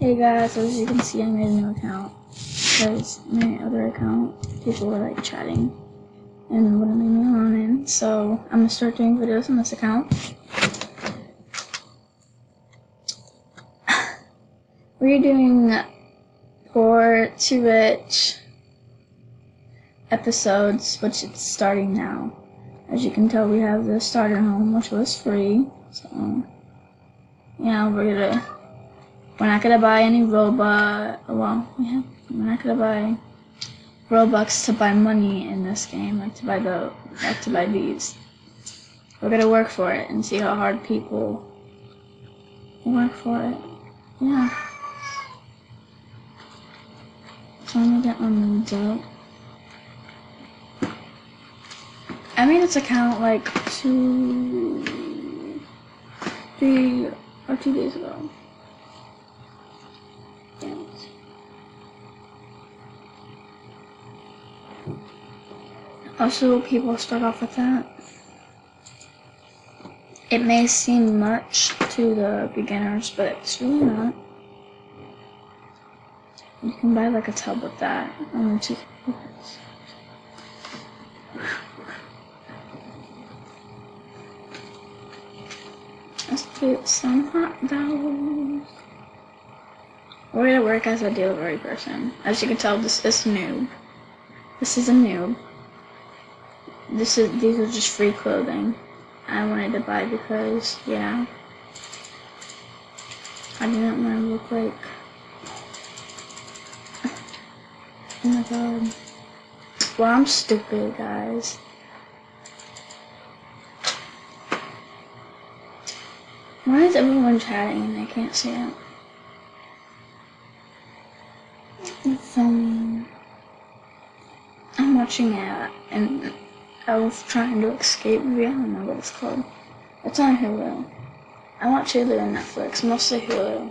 Hey guys, as you can see, I made a new account because my other account, people were like chatting and wouldn't leave me alone in. So I'm gonna start doing videos on this account. We're doing poor to rich episodes, which it's starting now. As you can tell, we have the starter home, which was free. So yeah, we're not gonna buy any Robux. Well, we're not gonna buy Robux to buy money in this game, like to buy these. We're gonna work for it and see how hard people work for it. Yeah. So I'm gonna get my moods out. I made this account like 2 days ago. Also, people start off with that. It may seem much to the beginners, but it's really not. You can buy like a tub with that. Let's get some hot dogs. We're gonna work as a delivery person. As you can tell, this is noob. This is a noob. These are just free clothing I wanted to buy because, yeah, I didn't want to look like, oh my god, well, I'm stupid, guys. Why is everyone chatting and I can't see it? I'm filming. I'm watching it and I was trying to escape movie. I don't know what it's called. It's on Hulu. I watch Hulu on Netflix, mostly Hulu.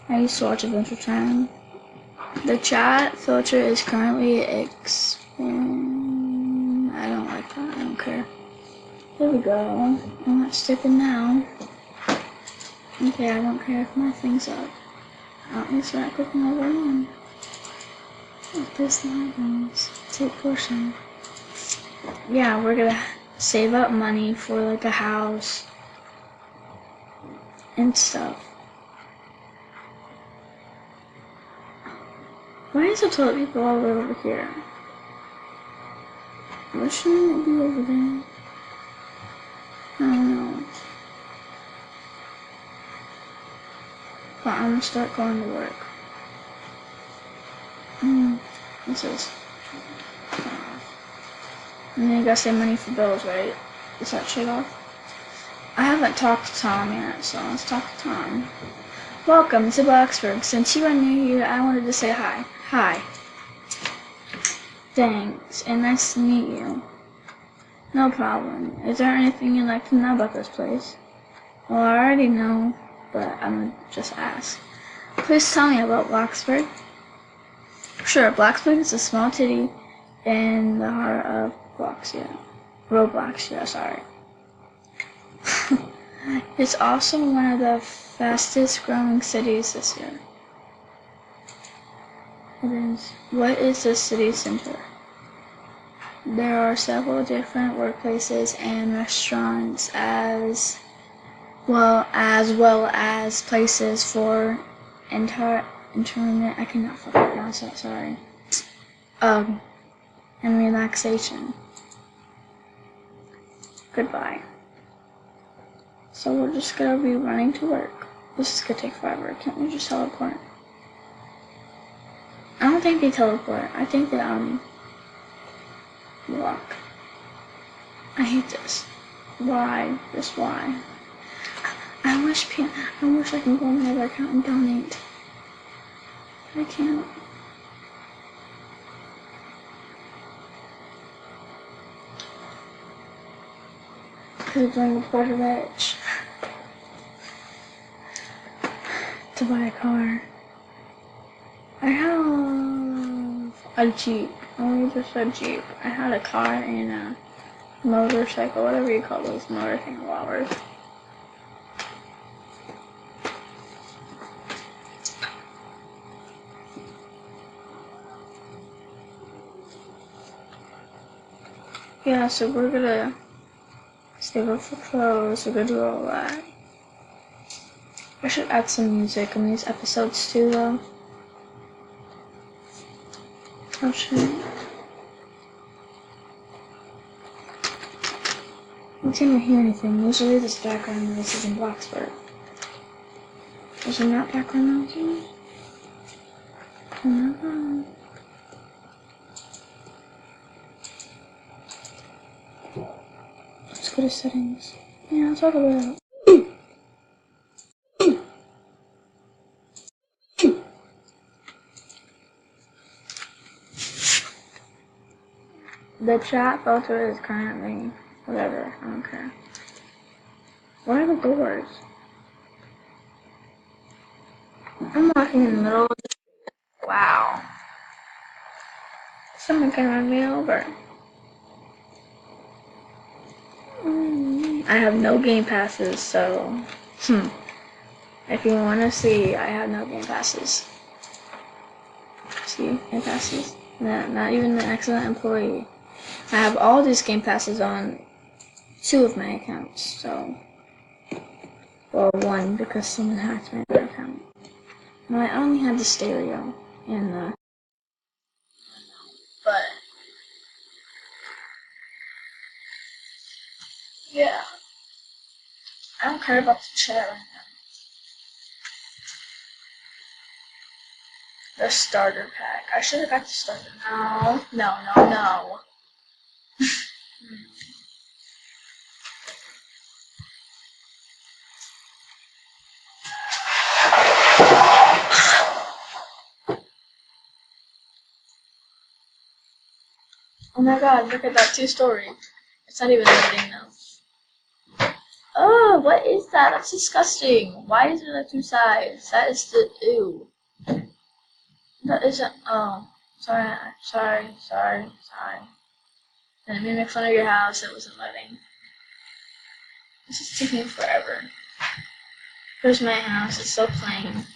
I used to watch Adventure Time. The chat filter is currently I don't like that. I don't care. There we go. I'm not stupid now. Okay, I don't care if my thing's up. At least we're not clicking over one. What this happens? Take portion. Yeah, we're gonna save up money for like a house and stuff. Why is the toilet paper all the way over here? Why shouldn't it be over there? I don't know. But I'm gonna start going to work. This is. And then you gotta save money for bills, right? Is that shit off? I haven't talked to Tom yet, so let's talk to Tom. Welcome to Blacksburg. Since you are new here, I wanted to say hi. Hi. Thanks, and nice to meet you. No problem. Is there anything you'd like to know about this place? Well, I already know, but I'm gonna just ask. Please tell me about Blacksburg. Sure, Blacksburg is a small city in the heart of Roblox, yeah, sorry. It's also one of the fastest growing cities this year. It is. What is the city center? There are several different workplaces and restaurants as well as places for entertainment. I cannot fucking pronounce that, sorry. And relaxation. Goodbye. So we're just gonna be running to work. This is gonna take forever. Can't we just teleport? I don't think they teleport. I think they walk. I hate this. Why? Just why? I wish I can go on my other account and donate. I can't. Because I'm poor to rich to buy a car. I have a Jeep. Only just a Jeep. I had a car and a motorcycle, whatever you call those motor thing wallers. Yeah, so we're gonna save up for clothes, we're gonna do all that. I should add some music in these episodes too, though. Oh shit. I can't even hear anything. Usually this background noise is in Blacksburg. Is there not background noise? No. Let's go to settings. Yeah, let's talk about it. The chat filter is currently whatever. I don't care. What are the doors? I'm walking in the middle of the... Wow. Someone can run me over. I have no game passes, so... If you want to see, I have no game passes. See? Game passes? No, not even the excellent employee. I have all these game passes on 2 of my accounts, so... Well, 1, because someone hacked my other account. No, I only had the stereo and the... But... Yeah. I don't care about the chat right now. The starter pack. I should have got the starter. No. Oh my god, look at that 2-story. It's not even loading though. Oh, what is that? That's disgusting. Why is there like 2 sides? That is the ew. That isn't. Oh, sorry. Didn't mean to make fun of your house. It wasn't loading. This is taking forever. Here's my house. It's so plain.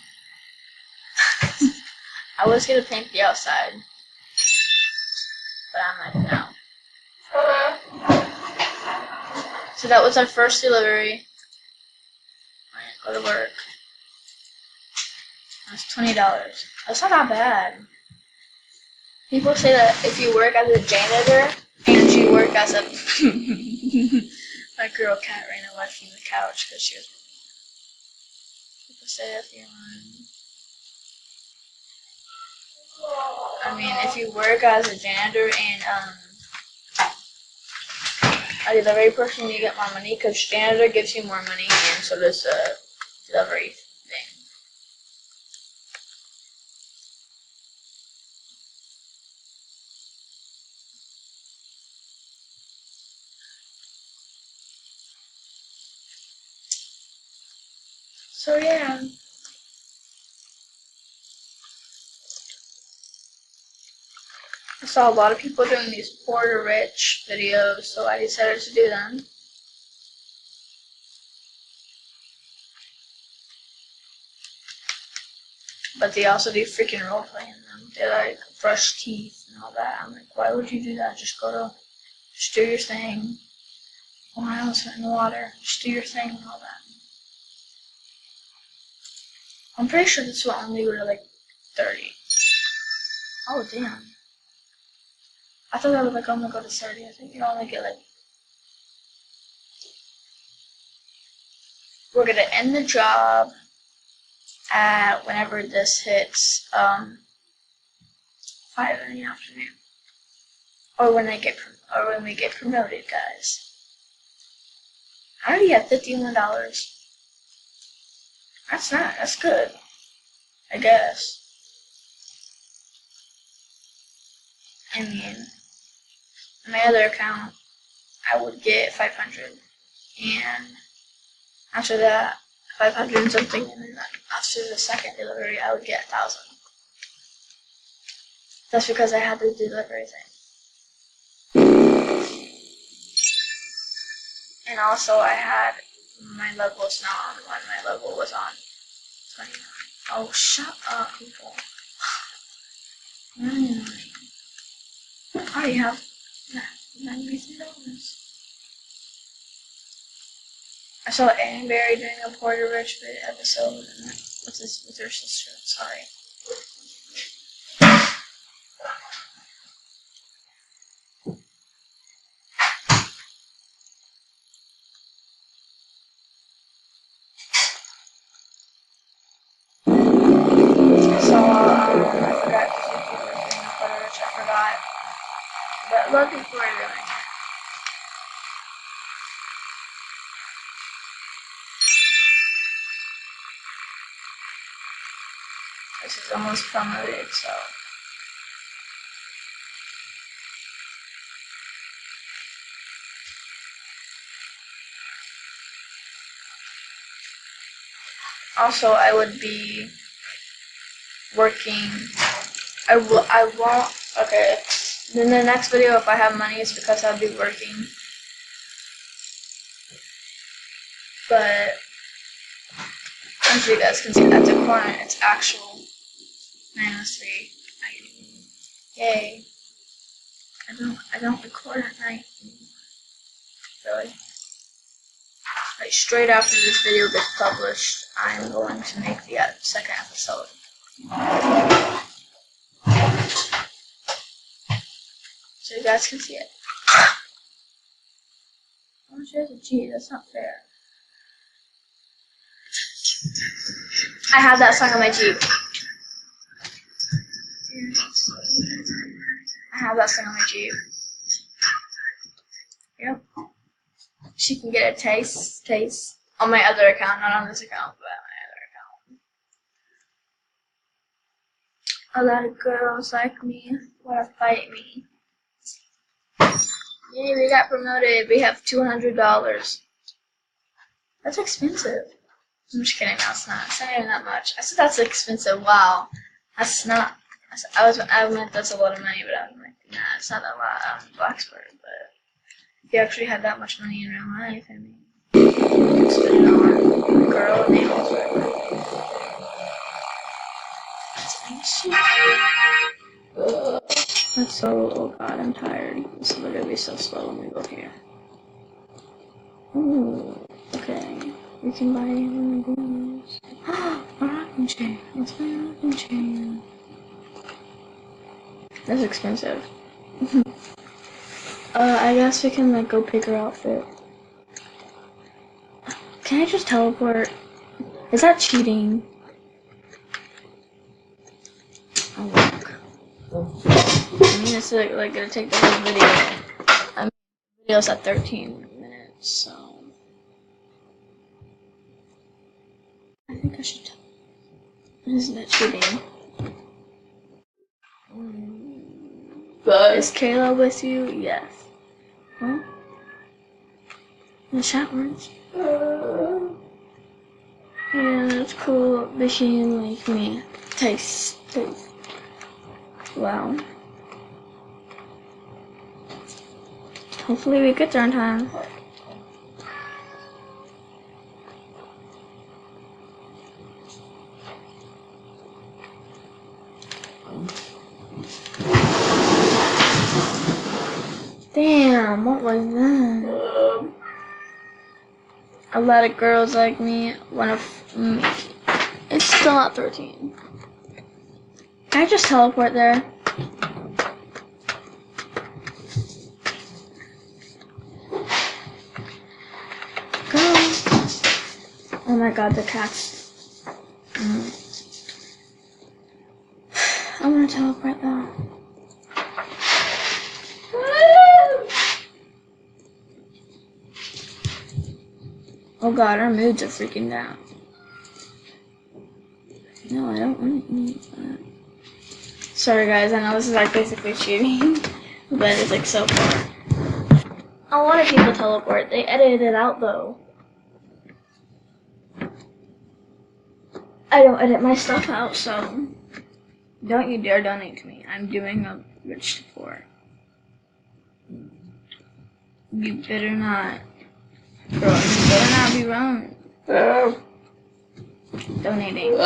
I was gonna paint the outside, but I'm like, no. So that was our first delivery. Alright, go to work. That's $20. That's not that bad. People say that if you work as a janitor and you work as a... My girl cat ran away from the couch because she was... People say if you... I mean, if you work as a janitor and a delivery person, you get more money because janitor gives you more money, and so does the delivery thing. So yeah. I saw a lot of people doing these poor to rich videos, so I decided to do them. But they also do freaking roleplay in them. They like brush teeth and all that. I'm like, why would you do that? Just do your thing. Why else in the water? Just do your thing and all that. I'm pretty sure this will only go to like 30. Oh damn. I thought that would like only go to 30. I think you only get like... We're gonna end the job at whenever this hits 5 in the afternoon. Or when we get promoted, guys. I already have $51. That's good. I guess. I mean, on my other account, I would get 500. And after that, 500 and something, and then after the second delivery, I would get 1,000. That's because I had the delivery thing. And also I had, my level was not on 1, my level was on 29. Oh, shut up, people. I already have $93. I saw Annie Berry doing a Porter Rich episode with her sister. Sorry. I forgot to see people doing a Porter Rich. I forgot. But love people are doing it. This is almost promoted, so. Also, I would be working. I won't. Okay. Then the next video, if I have money, is because I'll be working. But as you guys can see at the corner, it's actual 903. Yay. I don't record at night anymore. Really. Like straight after this video gets published, I'm going to make the second episode. So you guys can see it. Oh, she has a G. That's not fair. I have that song on my Jeep. I have that song on my Jeep. Yep. She can get a taste on my other account, not on this account, but on my other account. A lot of girls like me wanna fight me. Yay, we got promoted. We have $200. That's expensive. I'm just kidding. No, it's not. It's not even that much. I said that's expensive. Wow, that's not. I meant that's a lot of money, but I was like, nah, it's not that lot. Blacksburg, but if you actually had that much money in real life, I mean, you could spend it on a girl and nails, whatever. That's so. Oh God, I'm tired. This is gonna be so slow when we go here. Ooh, okay. We can buy one of these. A rocking chair. Let's buy a rocking chair. That's expensive. I guess we can like go pick her outfit. Can I just teleport? Is that cheating? Oh look. I mean, it's like gonna take the whole video. I mean, the video's at 13 minutes, so. I think I should tell. Isn't that cheating? Is Kayla with you? Yes. What? The chat words? Yeah, it's cool. They can like me. Taste. Wow. Hopefully we get there on time. Damn, what was that? A lot of girls like me want to. It's still not 13. Can I just teleport there? Go. Oh my God, the cats. I'm gonna teleport though. Oh God, our moods are freaking down. No, I don't want to eat that. Sorry guys, I know this is like basically cheating, but it's like so far. A lot of people teleport. They edited it out though. I don't edit my stuff out, so don't you dare donate to me. I'm doing a rich support. You better not. Bro, you better not be wrong. Donating.